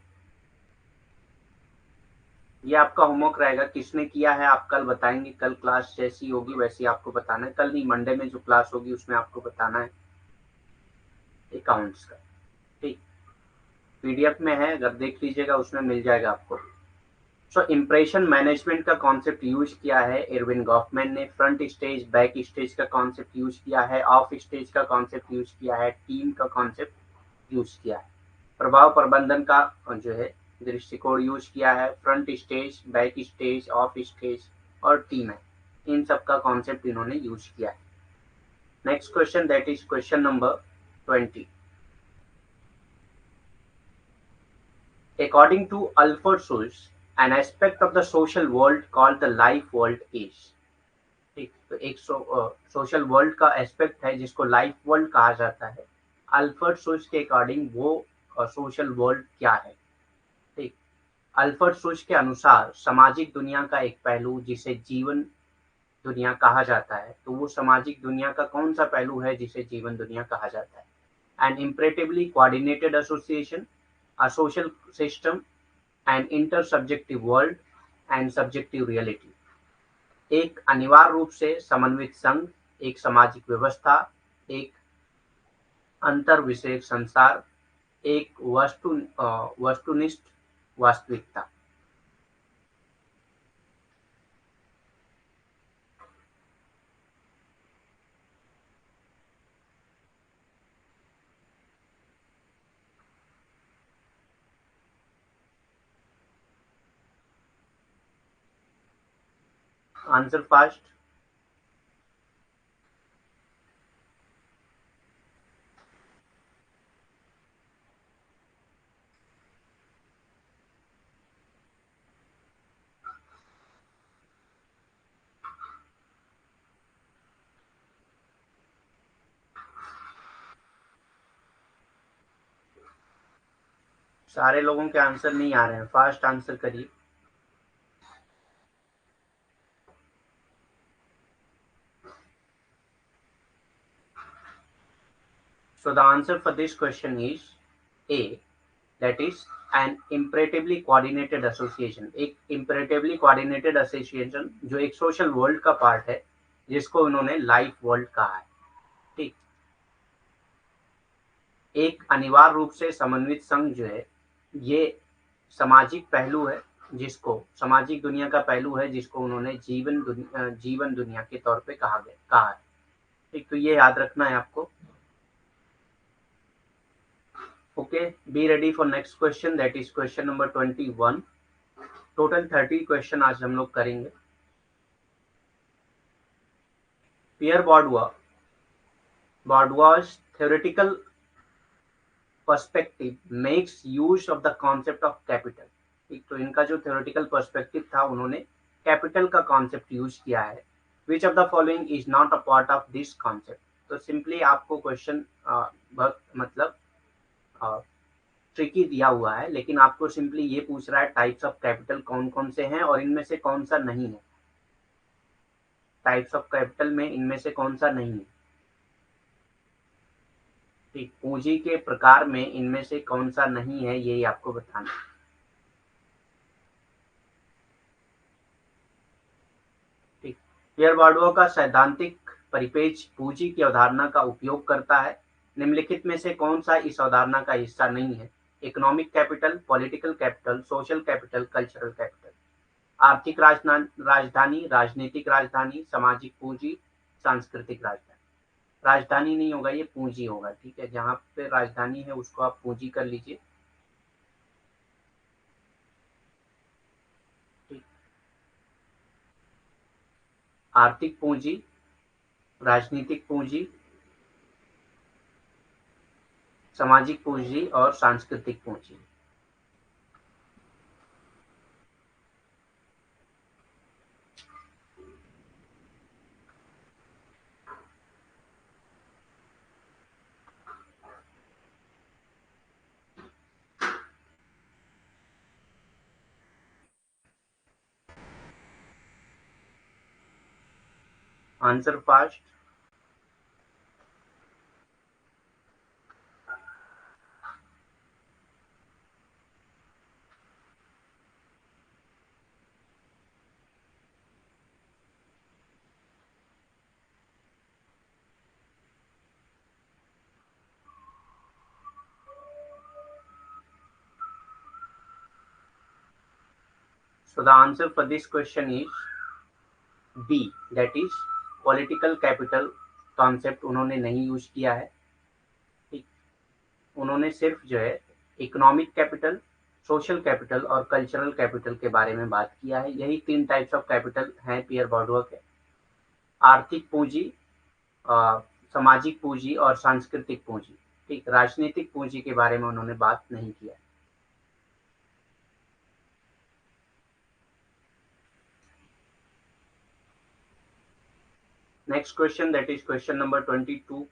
ये आपका होमवर्क रहेगा, किसने किया है आप कल बताएंगे। कल क्लास जैसी होगी वैसी आपको बताना है, कल नहीं मंडे में जो क्लास होगी उसमें आपको बताना है अकाउंट्स का। ठीक, पीडीएफ में है, अगर देख लीजिएगा उसमें मिल जाएगा आपको। सो इंप्रेशन मैनेजमेंट का कॉन्सेप्ट यूज किया है एरविन गॉफमैन ने। फ्रंट स्टेज, बैक स्टेज का कॉन्सेप्ट यूज किया है। ऑफ स्टेज का कॉन्सेप्ट यूज किया है। टीम का कॉन्सेप्ट यूज किया है। प्रभाव प्रबंधन का जो है दृष्टिकोण यूज किया है। Front stage, back stage, of stage और टीम है, इन सब का कॉन्सेप्ट इन्होंने यूज किया है। Next question, that is question number 20। According to Alfred Schultz, an aspect of the social world called the life world is। ठीक, तो एक सोशल वर्ल्ड का एस्पेक्ट है जिसको लाइफ वर्ल्ड कहा जाता है। अल्फ्रेड शुल्ट्ज के अकॉर्डिंग वो सोशल वर्ल्ड क्या है। ठीक, अल्फ्रेड शुल्ट्ज के अनुसार सामाजिक दुनिया का एक पहलू जिसे जीवन दुनिया कहा जाता है, तो वो सामाजिक दुनिया का कौन सा पहलू है जिसे जीवन दुनिया कहा जाता है। An imperatively coordinated association, a social system, an intersubjective world and subjective reality. एक अनिवार्य रूप से समन्वित संघ, एक सामाजिक व्यवस्था, एक अंतर विषयक संसार, एक वस्तुनिष्ठ वास्तविकता। Answer fast. सारे लोगों के आंसर नहीं आ रहे हैं, फास्ट आंसर करिए। So the answer for this question is A, that is an imperatively coordinated association। एक imperatively coordinated association जो एक सोशल वर्ल्ड का पार्ट है जिसको उन्होंने लाइफ वर्ल्ड कहा है। ठीक, एक अनिवार्य रूप से समन्वित संघ जो है ये सामाजिक पहलू है, जिसको सामाजिक दुनिया का पहलू है जिसको उन्होंने जीवन दुनिया के तौर पे कहा है। ठीक, तो ये याद रखना है आपको। Okay, be ready for next question, that is question number 21। Total 30 question आज हम लोग करेंगे। पियर बॉर्डुआ's theoretical perspective makes use of the concept of capital। ठीक, तो इनका जो थ्योरेटिकल पर्सपेक्टिव था उन्होंने कैपिटल का कॉन्सेप्ट यूज किया है। Which of the following is not a part of this concept. तो सिंपली आपको क्वेश्चन बहुत मतलब ट्रिकी दिया हुआ है, लेकिन आपको सिंपली ये पूछ रहा है टाइप्स ऑफ कैपिटल कौन कौन से हैं और इनमें से कौन सा नहीं है। टाइप्स ऑफ कैपिटल में इनमें से कौन सा नहीं है। ठीक, पूंजी के प्रकार में इनमें से कौन सा नहीं है, यही आपको बताना है। ठीक, पियर बॉर्डुआ का सैद्धांतिक परिपेक्ष पूंजी की अवधारणा का उपयोग करता है। निम्नलिखित में से कौन सा इस अवधारणा का हिस्सा नहीं है? Economic capital, political capital, social capital, cultural capital. आर्थिक राजधानी, राजनीतिक राजधानी, सामाजिक पूंजी, सांस्कृतिक राजधानी। राजधानी नहीं होगा, ये पूंजी होगा। ठीक है, जहां पे राजधानी है उसको आप पूंजी कर लीजिए। आर्थिक पूंजी, राजनीतिक पूंजी, सामाजिक पूंजी और सांस्कृतिक पूंजी। Answer fast. So the answer for this question is B, that is political capital concept उन्होंने नहीं यूज किया है। ठीक, उन्होंने सिर्फ जो है इकोनॉमिक कैपिटल, सोशल कैपिटल और कल्चरल कैपिटल के बारे में बात किया है। यही 3 टाइप्स ऑफ कैपिटल हैं पियर बॉर्डुआ के। आर्थिक पूंजी, सामाजिक पूंजी और सांस्कृतिक पूंजी। ठीक, राजनीतिक पूंजी के बारे में उन्होंने बात नहीं किया। Next question, that is question number 22।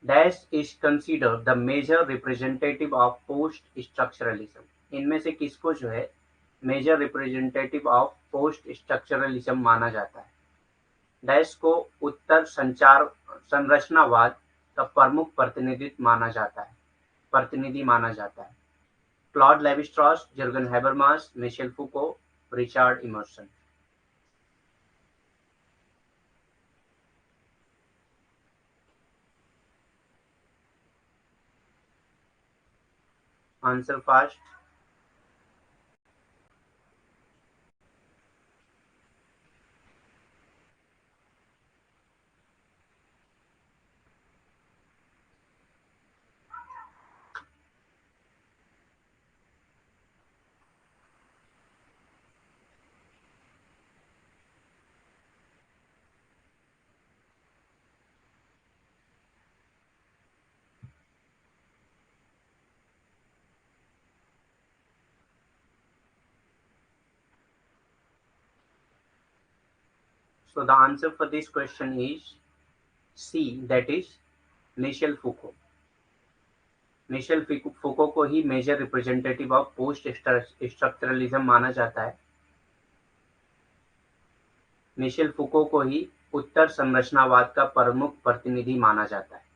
Dash is consider the major representative of post structuralism. इनमें से किसको जो है major representative of post structuralism माना जाता है? डैश को उत्तर संचार संरचनावाद का प्रमुख प्रतिनिधि माना जाता है। Claude Levi Strauss, Jurgen Habermas, Michel Foucault, Richard Emerson. Answer fast. So the answer for this question is C, that is Michel Foucault. Michel Foucault को ही major representative of post structuralism माना जाता है। मिशेल फूको को ही उत्तर संरचनावाद का प्रमुख प्रतिनिधि माना जाता है।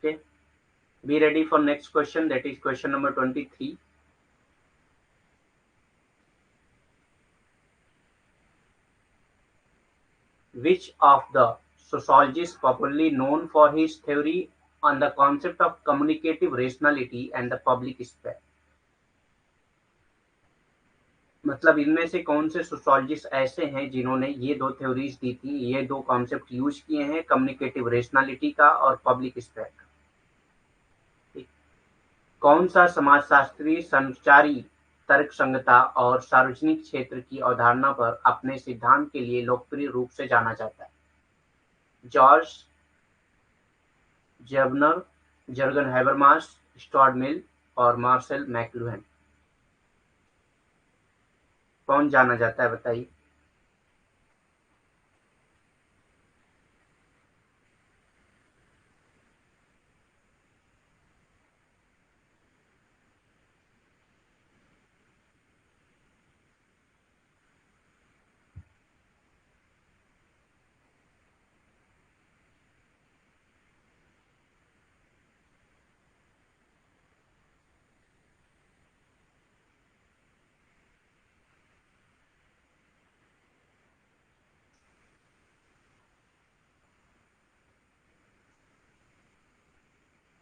Okay, be ready for next question, that is question number 23. Which of the sociologists popularly known for his theory on the concept of communicative rationality and the public sphere? मतलब इनमें से कौन से सोशोलॉजिस्ट ऐसे हैं जिन्होंने ये दो थ्योरीज दी थी, ये दो कॉन्सेप्ट यूज किए हैं, कम्युनिकेटिव रेशनैलिटी का और पब्लिक स्पेयर का? कौन सा समाजशास्त्री संचारी तर्कसंगता और सार्वजनिक क्षेत्र की अवधारणा पर अपने सिद्धांत के लिए लोकप्रिय रूप से जाना जाता है? जॉर्ज जेवनर, जर्गन हैबरमास, स्टुअर्ट मिल और मार्शल मैकलुहान। कौन जाना जाता है, बताइए।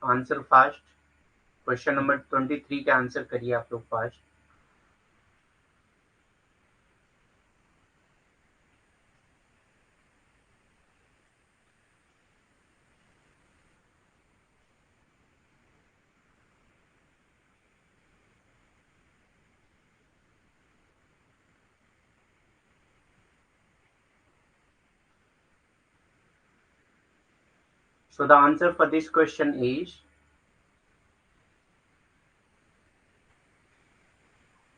Answer fast. क्वेश्चन नंबर 23 का आंसर करिए आप लोग fast. So the answer for this question is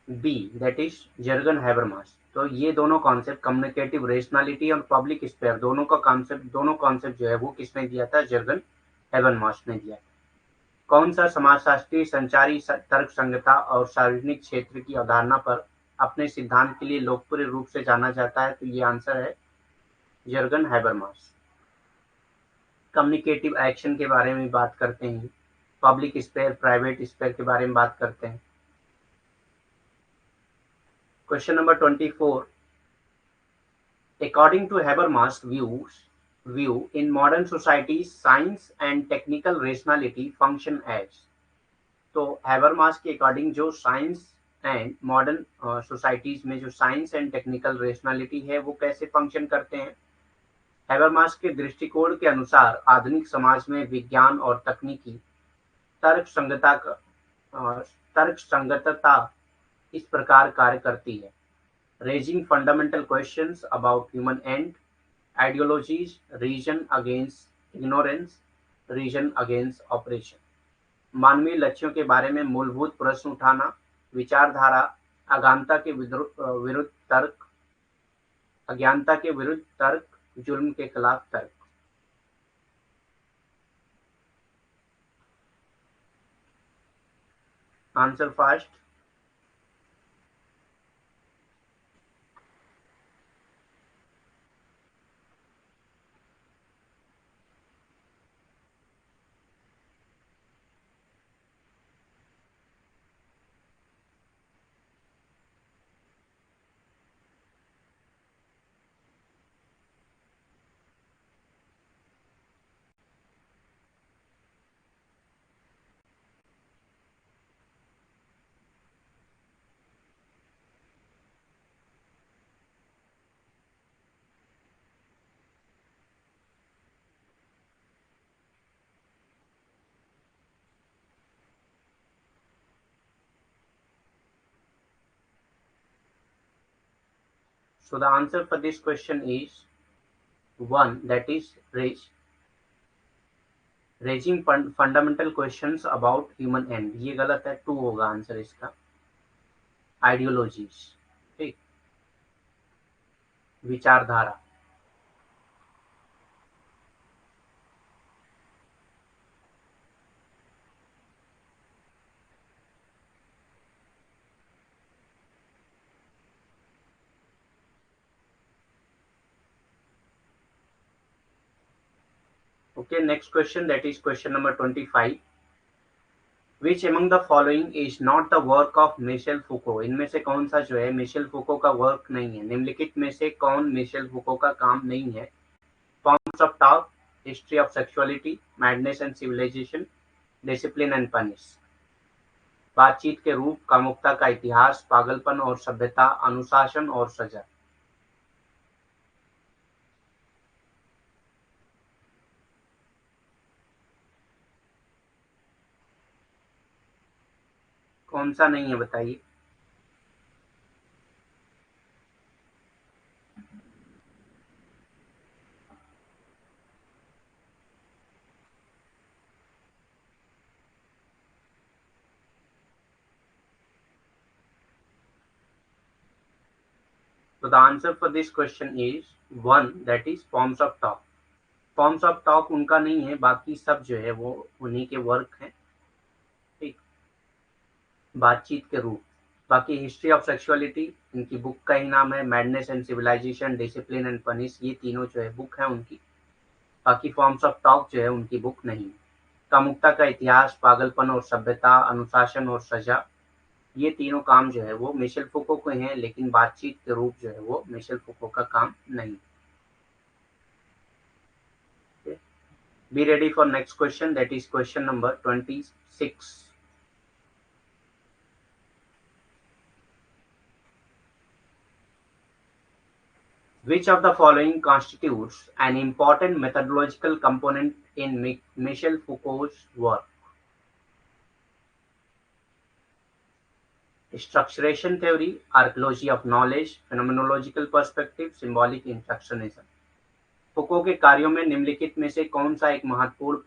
B, that is Jurgen Habermas. तो ये दोनों कॉन्सेप्ट कम्युनिकेटिव रेशनैलिटी और पब्लिक स्पेयर दोनों कॉन्सेप्ट जो है वो किसने दिया था? जर्गन हैबरमास ने दिया। कौन सा समाजशास्त्री संचारी तर्कसंगतता और सार्वजनिक क्षेत्र की अवधारणा पर अपने सिद्धांत के लिए लोकप्रिय रूप से जाना जाता है? तो ये आंसर है जर्गन हैबरमास। कम्युनिकेटिव एक्शन के बारे में बात करते हैं, पब्लिक स्पेयर प्राइवेट स्पेयर के बारे में बात करते हैं। Question number 24, according to Habermas view in modern societies science and technical rationality function as। तो हैबरमास के अकॉर्डिंग जो साइंस एंड मॉडर्न सोसाइटीज में जो साइंस एंड टेक्निकल रेशनैलिटी है वो कैसे फंक्शन करते हैं? हैबरमास के दृष्टिकोण के अनुसार आधुनिक समाज में विज्ञान और तकनीकी तर्क संगतता इस प्रकार कार्य करती है: raising fundamental questions about human end, ideologies, reason against ignorance, reason against oppression। मानवीय लक्ष्यों के बारे में मूलभूत प्रश्न उठाना, विचारधारा, अज्ञानता के विरुद्ध तर्क, जुल्म के खिलाफ तर्क। Answer fast. So the answer for this question is 1, that is raising fundamental questions about human end। ये गलत है, 2 होगा आंसर इसका। आइडियोलॉजीज, ठीक, विचारधारा। Okay, next question, that is question number 25। Which among the following is not the work of Michel Foucault? इनमें से कौन सा जो है मिशेल फुको का वर्क नहीं है? निम्नलिखित में से कौन मिशेल फुको का काम नहीं है? Forms of talk, history of sexuality, madness and civilization, discipline and punish. बातचीत के रूप, कामुकता का इतिहास, पागलपन और सभ्यता, अनुशासन और सजा। कौन सा नहीं है बताइए? So the answer for this question is 1, that is forms of talk। Forms of talk उनका नहीं है, बाकी सब जो है वो उन्हीं के वर्क हैं, ठीक। बातचीत के रूप, बाकी हिस्ट्री ऑफ सेक्सुअलिटी इनकी बुक का ही नाम है, madness and civilization, discipline and punish, ये तीनों जो है बुक है उनकी। बाकी फॉर्म्स ऑफ टॉक जो है उनकी बुक नहीं। कामुकता का इतिहास, पागलपन और सभ्यता, अनुशासन और सजा, ये तीनों काम जो है वो मिशेल फुको के हैं, लेकिन बातचीत के रूप जो है वो मिशेल फुको का काम नहीं। Be ready for next question, that is question number 26. Which of the following constitutes an important methodological component in Michel Foucault's work? Structuration theory, archaeology of knowledge, phenomenological perspective, symbolic instructionism. फुको के कार्यों में निम्नलिखित में से कौन सा एक महत्वपूर्ण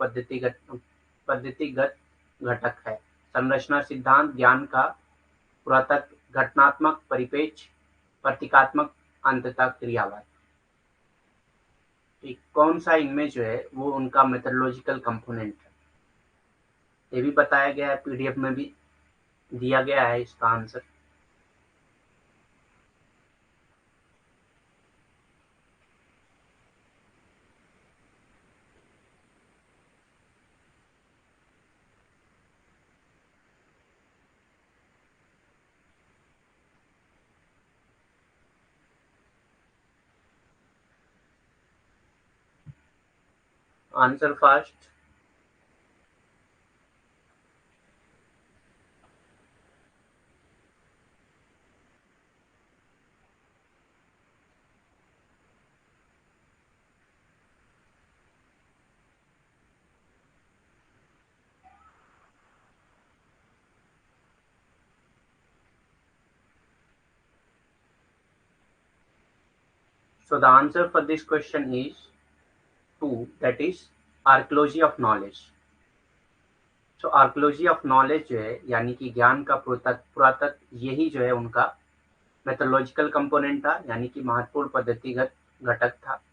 पद्धतिगत घटक है? संरचना सिद्धांत, ज्ञान का पुरातत्व, घटनात्मक परिप्रेक्ष्य, प्रतीकात्मक, अंततः क्रियावाद। ठीक, कौन सा इनमें जो है वो उनका मेथोडोलॉजिकल कंपोनेंट है, ये भी बताया गया है, पीडीएफ में भी दिया गया है इसका answer. Answer fast. So the answer for this question is 2, that is archaeology of knowledge. So archaeology of knowledge जो है यानी कि ज्ञान का पुरातत्व, यही जो है उनका मेथोडोलॉजिकल कंपोनेंट था, यानी कि महत्वपूर्ण पद्धतिगत घटक था।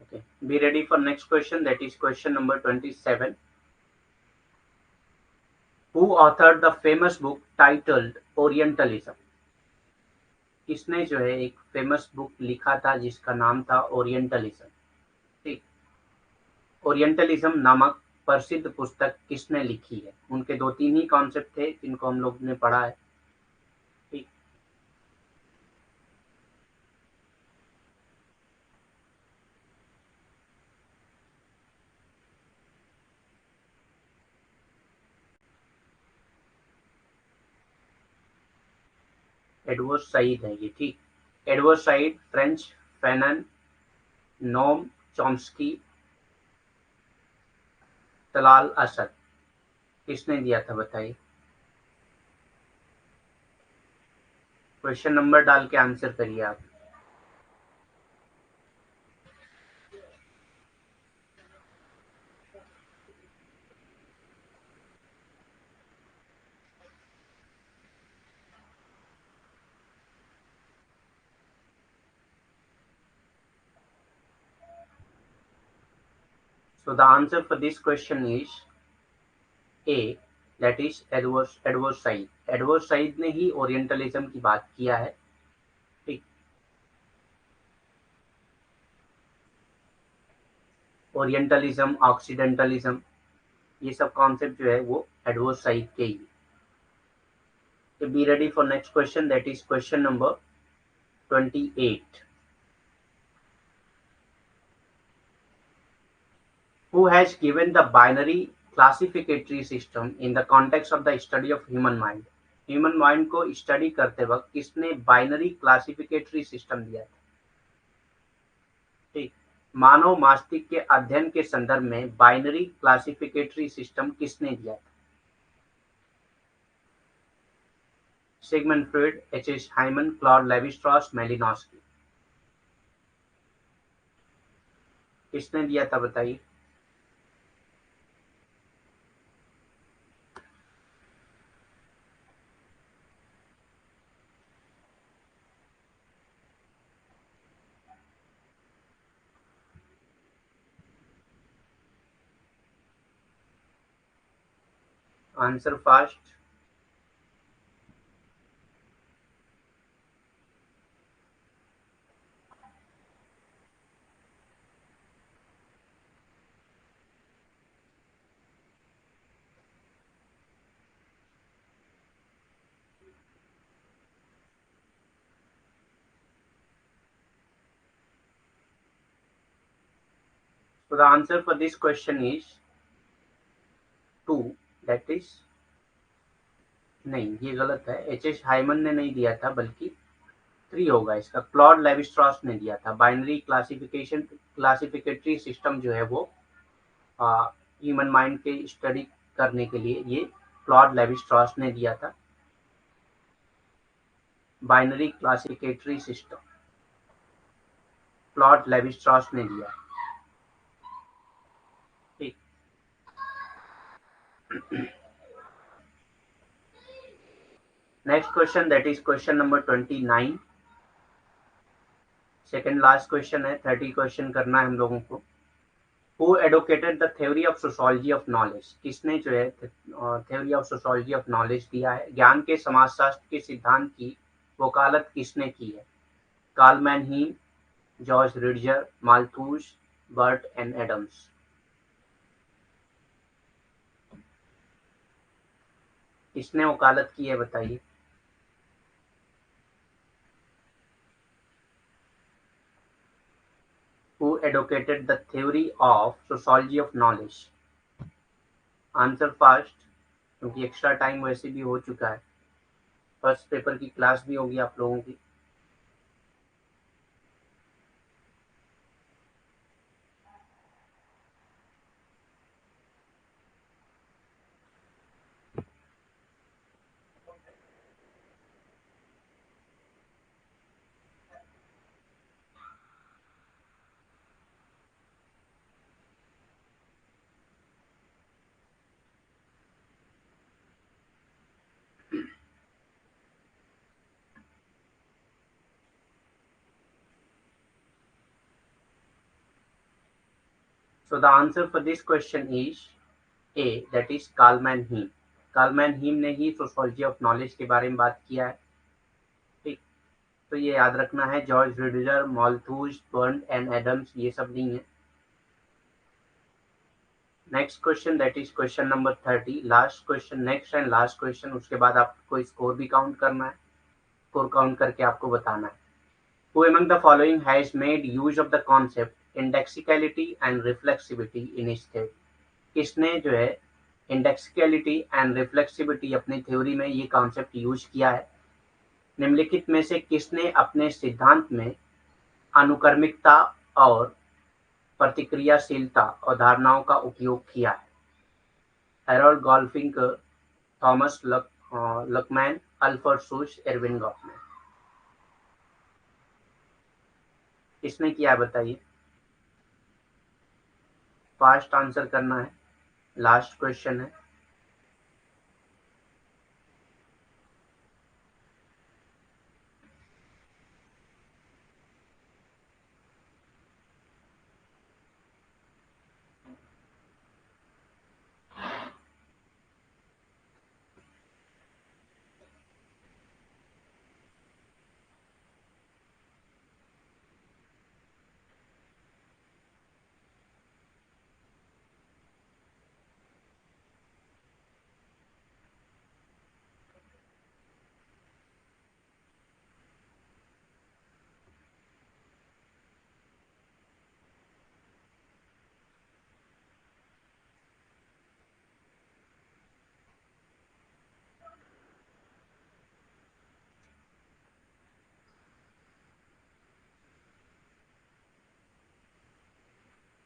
Okay, be ready for next question, that is question number 27. Who authored the famous book titled Orientalism? किसने जो है एक फेमस बुक लिखा था जिसका नाम था ओरिएंटलिज्म? ठीक, ओरिएंटलिज्म नामक प्रसिद्ध पुस्तक किसने लिखी है? उनके 2-3 ही कॉन्सेप्ट थे जिनको हम लोग ने पढ़ा है। ठीक, एडवर्ड सईद है ये। ठीक, Edward Said, French Fanon, Noam Chomsky, Talal Asad, किसने दिया था बताइए? क्वेश्चन नंबर डाल के आंसर करिए आप। So the answer for this question is A, that is Edward Said. Edward Said ने ही ओरिएंटलिज्म की बात किया है। ठीक, ओरिएंटलिज्म, ऑक्सीडेंटलिज्म, ये सब कॉन्सेप्ट जो है वो एडवर्ड सईद के ही। तो be ready for next question, that is question number 28. Who has given the binary classificatory system in the context of the study of human mind? Human mind को study करते वक्त किसने binary क्लासिफिकेटरी system दिया था? ठीक, मानव मस्तिष्क के अध्ययन के संदर्भ में बाइनरी क्लासिफिकेटरी सिस्टम किसने दिया था? Sigmund Freud, H S. Hyman, Claude Levi Strauss, Malinowski, किसने दिया था बताइए? Answer fast. So the answer for this question is 2, that is नहीं, ये गलत है। H.H. हाइमन ने नहीं दिया था, बल्कि 3 होगा इसका। क्लॉड लेवी-स्ट्रॉस ने दिया था। बाइनरी क्लासिफिकेटरी सिस्टम जो है वो ह्यूमन माइंड के स्टडी करने के लिए ये क्लॉड लेवी-स्ट्रॉस ने दिया था। बाइनरी क्लासिफिकेटरी सिस्टम क्लॉड लेवी-स्ट्रॉस ने दिया। ठीक। Next question, that is question number 29। Second last question है, 30 क्वेश्चन करना है हम लोगों को। Who advocated the theory of sociology of knowledge? किसने जो है theory of sociology of knowledge दिया है? ज्ञान के समाजशास्त्र के सिद्धांत की वकालत किसने की है? Karl Mannheim, George Ritzer, Malthus, Burt and Adams. किसने वकालत की है बताइए। Who advocated the theory of sociology of knowledge? Answer fast, क्योंकि एक्स्ट्रा टाइम वैसे भी हो चुका है। फर्स्ट पेपर की क्लास भी होगी आप लोगों की। So the answer for this question is A, that is Karl Mannheim. Karl Mannheim ने ही सोशियोलॉजी ऑफ नॉलेज के बारे में बात किया है। ठीक, तो ये याद रखना है। George Ritzer, Malthus, Burt and Adams ये सब नहीं है। Next question, that is question number 30, last question, next and last question. उसके बाद आपको स्कोर भी काउंट करना है। स्कोर काउंट करके आपको बताना है। Who among the following has made use of the concept indexicality and reflexivity in his theory? किसने जो है इंडेक्सिकलिटी एंड रिफ्लेक्सिविटी अपनी थ्योरी में ये कॉन्सेप्ट यूज किया है? निम्नलिखित में से किसने अपने सिद्धांत में अनुक्रमिकता और प्रतिक्रियाशीलता अवधारणाओं का उपयोग किया है? हैरोल्ड गोल्फिंकर, थॉमस लकमैन, अल्फ्रेड सुस, एरविन गॉफमैन। किसने किया है बताइए। फास्ट आंसर करना है, लास्ट क्वेश्चन है।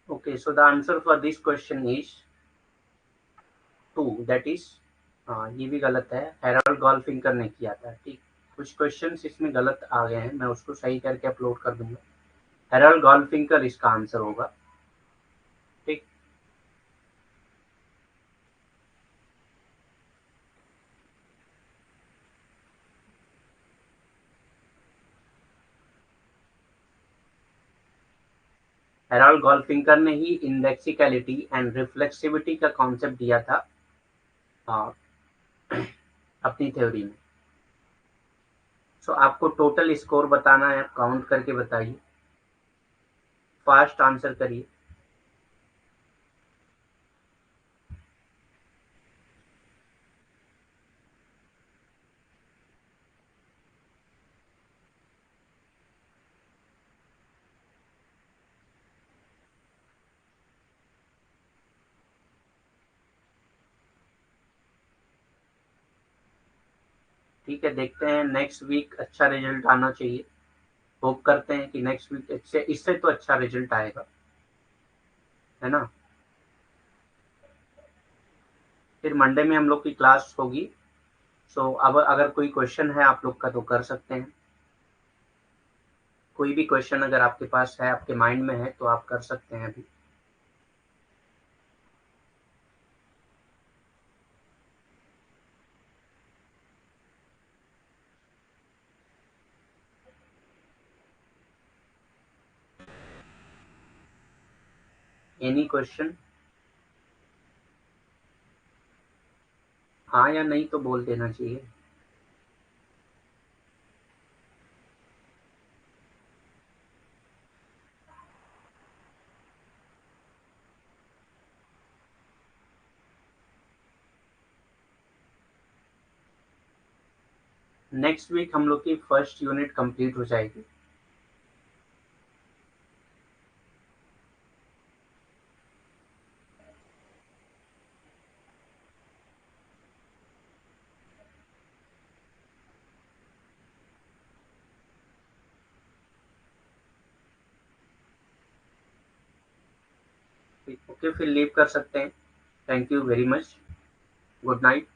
Okay, so the answer for this question is 2, that is ये भी गलत है। हैरोल्ड गोल्फिंकर ने किया था। ठीक, कुछ क्वेश्चंस इसमें गलत आ गए हैं, मैं उसको सही करके अपलोड कर दूंगा। हैरोल्ड गोल्फिंकर इसका आंसर होगा। ठीक, हैरोल्ड गोल्फिंकर ने ही इंडेक्सिकलिटी एंड रिफ्लेक्सिविटी का कॉन्सेप्ट दिया था अपनी थ्योरी में। सो आपको टोटल स्कोर बताना है, काउंट करके बताइए। फास्ट आंसर करिए। ठीक है, देखते हैं नेक्स्ट वीक अच्छा रिजल्ट आना चाहिए। होप करते हैं कि नेक्स्ट वीक इससे तो अच्छा रिजल्ट आएगा, है ना। फिर मंडे में हम लोग की क्लास होगी। सो अब अगर कोई क्वेश्चन है आप लोग का तो कर सकते हैं। कोई भी क्वेश्चन अगर आपके पास है, आपके माइंड में है, तो आप कर सकते हैं अभी। Any question? हाँ या नहीं तो बोल देना चाहिए। नेक्स्ट वीक हम लोग की फर्स्ट यूनिट कंप्लीट हो जाएगी। ओके, फिर लीव कर सकते हैं। Thank you very much. Good night.